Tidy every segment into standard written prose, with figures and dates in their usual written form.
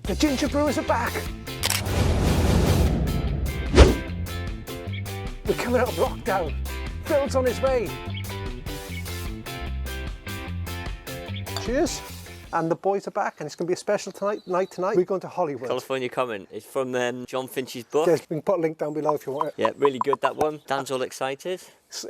The ginger brewers are back! We're coming out of lockdown. Phil's on his way. Cheers. And the boys are back, and it's going to be a special night tonight. We're going to Hollywood. California comment. It's from Jon Finch's book. Yes, we can put a link down below if you want it. Yeah, really good, that one. Dan's all excited.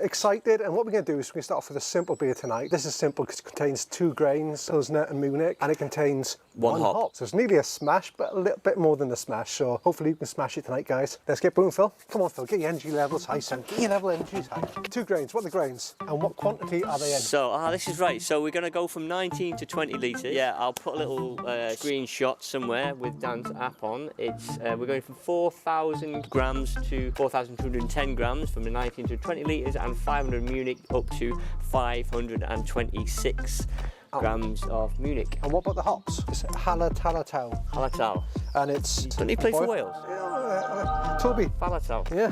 Excited, and what we're going to do is we're going to start off with a simple beer tonight. This is simple because it contains 2 grains, Pilsner and Munich, and it contains 1 hop. So it's nearly a smash, but a little bit more than a smash. So hopefully you can smash it tonight, guys. Let's get brewing, Phil. Come on, Phil, get your energy levels high, son. Get your energies high. 2 grains, what are the grains? And what quantity are they in? So, this is right. So we're going to go from 19 to 20 litres. Yeah, I'll put a little screenshot somewhere with Dan's app on. It's we're going from 4,000 grams to 4,210 grams from the 19 to 20 litres, and 500 Munich up to 526 grams of Munich. And what about the hops? It's Hallertau. Hallertau. And it's... Don't he play for Wales? Toby. Hallertau. Yeah.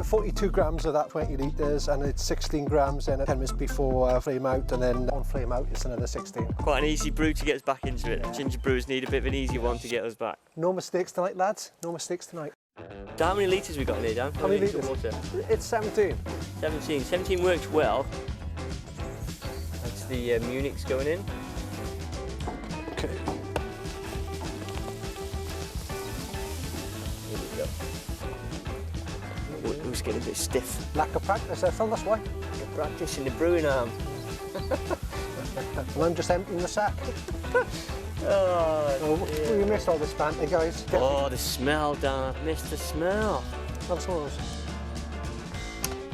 42 grams of that 20 litres, and it's 16 grams in 10 minutes before flame out, and then on flame out it's another 16. Quite an easy brew to get us back into it. Ginger brewers need a bit of an easy one to get us back. No mistakes tonight, lads. No mistakes tonight. So how many litres we got in here, Dan? How many litres? Water? It's 17. 17. 17 works well. That's the Munich's going in. Okay. Here we go. It was getting a bit stiff. Lack of practice there, Phil, that's why. Lack of practice in the brewing arm. And I'm just emptying the sack. Oh, dear. We missed all this banter, guys. Oh, the smell, Dan. I missed the smell. Have some of those.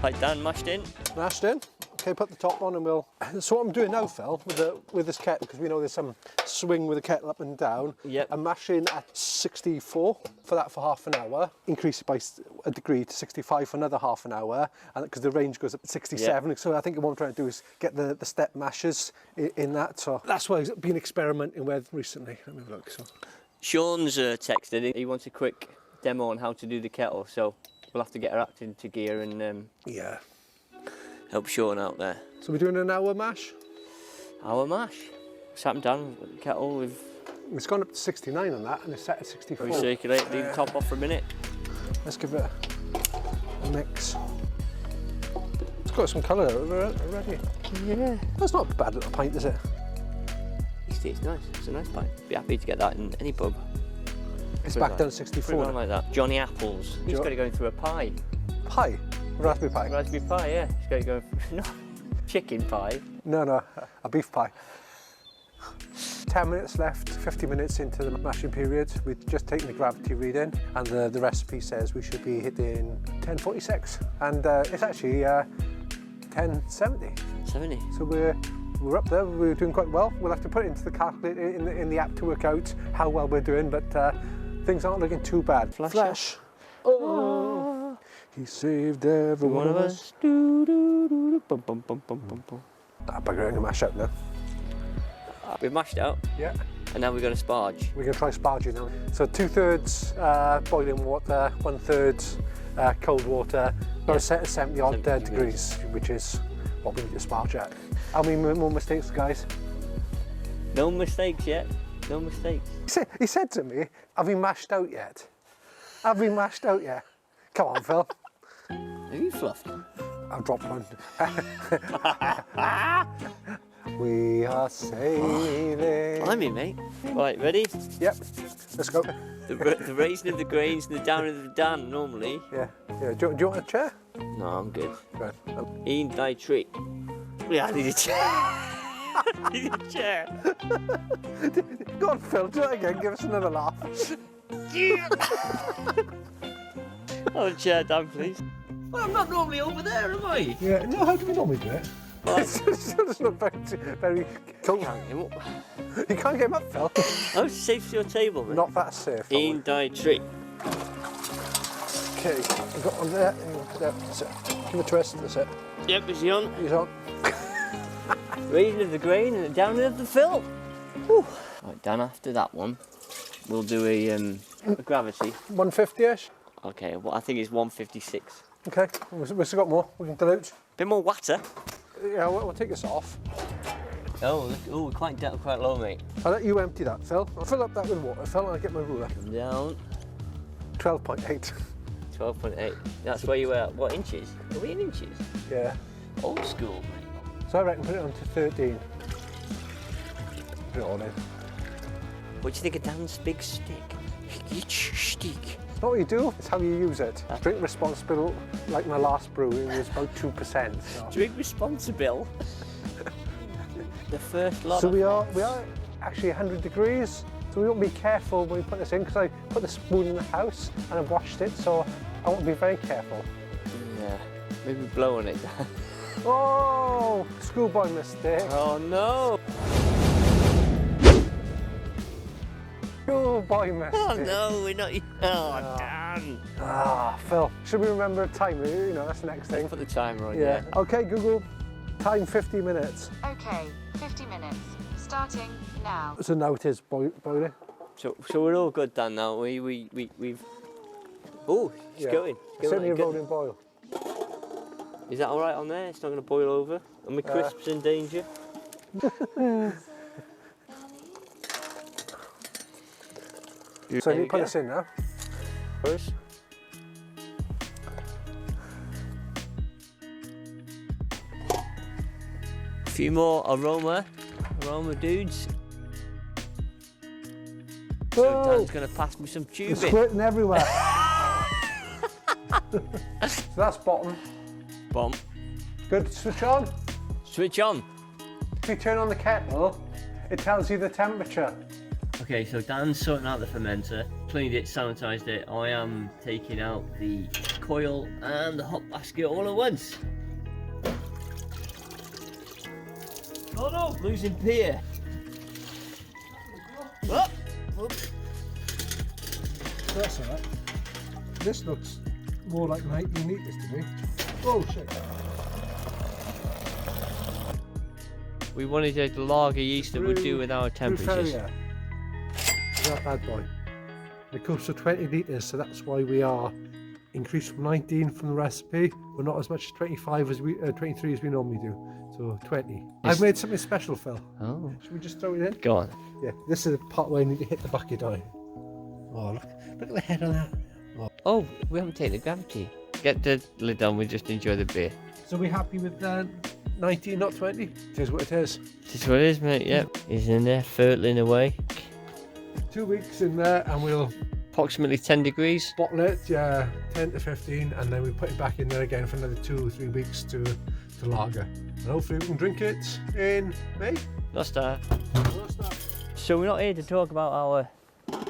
Right, Dan, mashed in. Mashed in. Okay, put the top on and we'll... So what I'm doing now, Phil, with this kettle, because we know there's some swing with the kettle up and down. Yep. I'm mashing at 64 for that for half an hour. Increase it by a degree to 65 for another half an hour, and because the range goes up to 67. Yep. So I think what I'm trying to do is get the step mashers in that. So that's what I've been experimenting with recently. Let me have a look. So. Sean's texted. He wants a quick demo on how to do the kettle, so we'll have to get her act into gear and yeah. Help Sean out there. So we're doing an hour mash? Hour mash. What's happened, Dan, with the kettle? It's gone up to 69 on that, and it's set at 64. Recirculate, leave the top off for a minute. Let's give it a mix. It's got some colour already. Yeah. That's not a bad little pint, is it? It's nice. It's a nice pint. Be happy to get that in any pub. It's back down to 64. Pretty well like that. Johnny Apples. He's got it going through a pie. Pie? Raspberry pie? Raspberry pie, yeah. He's got it going through... No, chicken pie. No, a beef pie. 10 minutes left, 50 minutes into the mashing period. We've just taken the gravity reading, and the recipe says we should be hitting 1046, and it's actually 1070. 70. So we're up there. We're doing quite well. We'll have to put it into the calculator in the app to work out how well we're doing, but things aren't looking too bad. Flash. Oh. He saved every one of us. Bum, bum, bum, bum, bum, bum. That bugger ain't gonna mash up now. We've mashed out. Yeah. And now we're going to sparge. We're going to try sparging now. So 2/3 boiling water, 1/3 cold water. Got to set at 70 odd degrees, which is what we need to sparge at. How many more mistakes, guys? No mistakes yet. No mistakes. He said to me, "Have we mashed out yet? Have we mashed out yet?" Come on, Phil. Have you fluffed? I've dropped one. We are sailing. Blimey, mate. Right, ready? Yep. Let's go. The raising of the grains and the downing of the Dan, normally. Yeah. Do you want a chair? No, I'm good. Right. In thy tree. Yeah, I need a chair. I need a chair. Go on, Phil. Do it again. Give us another laugh. Oh, a chair, Dan, please. Well, I'm not normally over there, am I? Yeah. No, how do we normally do it? It's just not very cool. You can't get him up, Phil. Oh, it's safe to your table, mate. Not that safe. In thy tree. Okay, we've got one there. That's it. Give it a twist. That's it. Yep, is he on? He's on. Raising of the grain and the downing of the fill. Whew. Right, Dan, after that one, we'll do a gravity. 150-ish. Okay, well, I think it's 156. Okay, we've still got more. We can dilute. Bit more water. Yeah, we'll take this off. Oh, we're quite low, mate. I'll let you empty that, Phil. I'll fill up that with water, Phil, and I'll get my ruler. Come down. 12.8. 12.8. That's where you were. What, inches? Are we in inches? Yeah. Old school, mate. So I reckon put it on to 13. Put it all in. What do you think of Dan's big stick? Stick. It's not what you do, it's how you use it. Drink responsible, like my last brew, it was about 2%. So. Drink responsible. The first lot. So we are actually 100 degrees, so we want to be careful when we put this in, because I put the spoon in the house and I've washed it, so I want to be very careful. Yeah, maybe blow on it. Oh, schoolboy mistake. Oh no! Schoolboy mistake. Oh no, we're not. Oh, Dan! Ah, Phil, should we remember a timer? You know, that's the next thing. Let's put the timer on, Yeah. Okay, Google, time 50 minutes. Okay, 50 minutes. Starting now. So now it is boiling. So we're all good, Dan, now. We've... Oh, it's going. It's only a rolling boil. Is that all right on there? It's not going to boil over? Are my crisps in danger? So you put this in now. First. A few more aroma dudes. So Dan's going to pass me some It's tubing. squirting everywhere. So that's bottom. Bomb. Good, switch on. Switch on. If you turn on the kettle, it tells you the temperature. Okay, so Dan's sorting out the fermenter, cleaned it, sanitised it. I am taking out the coil and the hot basket all at once. Oh no, losing Pierre. Oh, oops. That's alright. This looks more like 19 litres to me. Oh shit. We wanted a lager yeast that would do with our temperatures. That bad boy. It goes for 20 litres, so that's why we are increased from 19 from the recipe. We're not as much as 25 as 23 as we normally do. So 20. I've made something special, Phil. Oh. Should we just throw it in? Go on. Yeah, this is the part where I need to hit the bucket down. Oh, look at the head on that. Oh, we haven't taken the gravity. Get the lid on, we just enjoy the beer. So we're happy with 19, not 20? It is what it is. This is what it is, mate, yep. He's in there, fertling away. 2 weeks in there and we'll Approximately 10 degrees. bottle it, yeah, 10 to 15, and then we put it back in there again for another 2 or 3 weeks to lager. And hopefully we can drink it in May. Not star. So we're not here to talk about our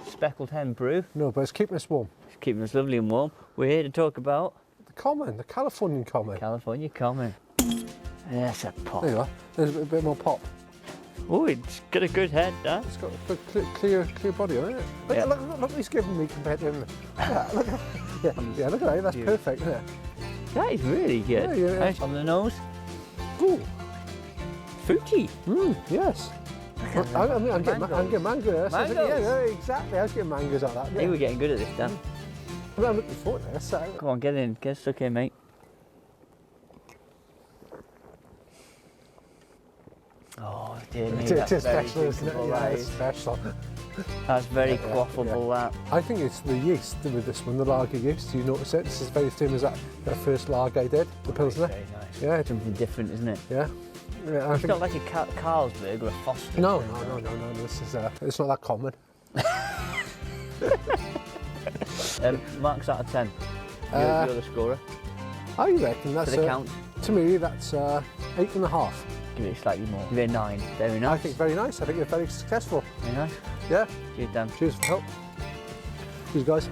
speckled hen brew. No, but it's keeping us warm. It's keeping us lovely and warm. We're here to talk about The common, the Californian common. California Common. That's a pop. There you are. There's a bit more pop. Oh, it's got a good head, Dan. It's got a good clear body on it. Look, Yeah. look what he's giving me compared to him. Yeah, look at that. That's perfect, isn't it? That is really good. Yeah, yeah. Nice on the nose. Ooh, Fruity. yes. I'm getting mangoes. Mangoes. Yeah, exactly. I was getting mangoes like that. I think we're getting good at this, Dan. I'm looking forward to this. Come on, get in. Get stuck in, mate. Oh, dear me. It That's is very special, isn't it? drinkable, Yeah, that it's is. special. That's very quaffable, that. I think it's the yeast with this one, the lager yeast. You notice it? This is very same as that first lager I did, the Pilsner. Very nice. Yeah, Something different, isn't it? yeah. I It's think, not like a Carlsberg or a Foster. no. This is it's not that common. Marks out of 10. Uh, You're the scorer. I reckon that's For the count, to me that's 8.5. give it slightly more. Give it a 9. Very nice. I think very nice. I think you're very successful. Very nice. Yeah. Cheers, Dan. Cheers for the help. Cheers, guys.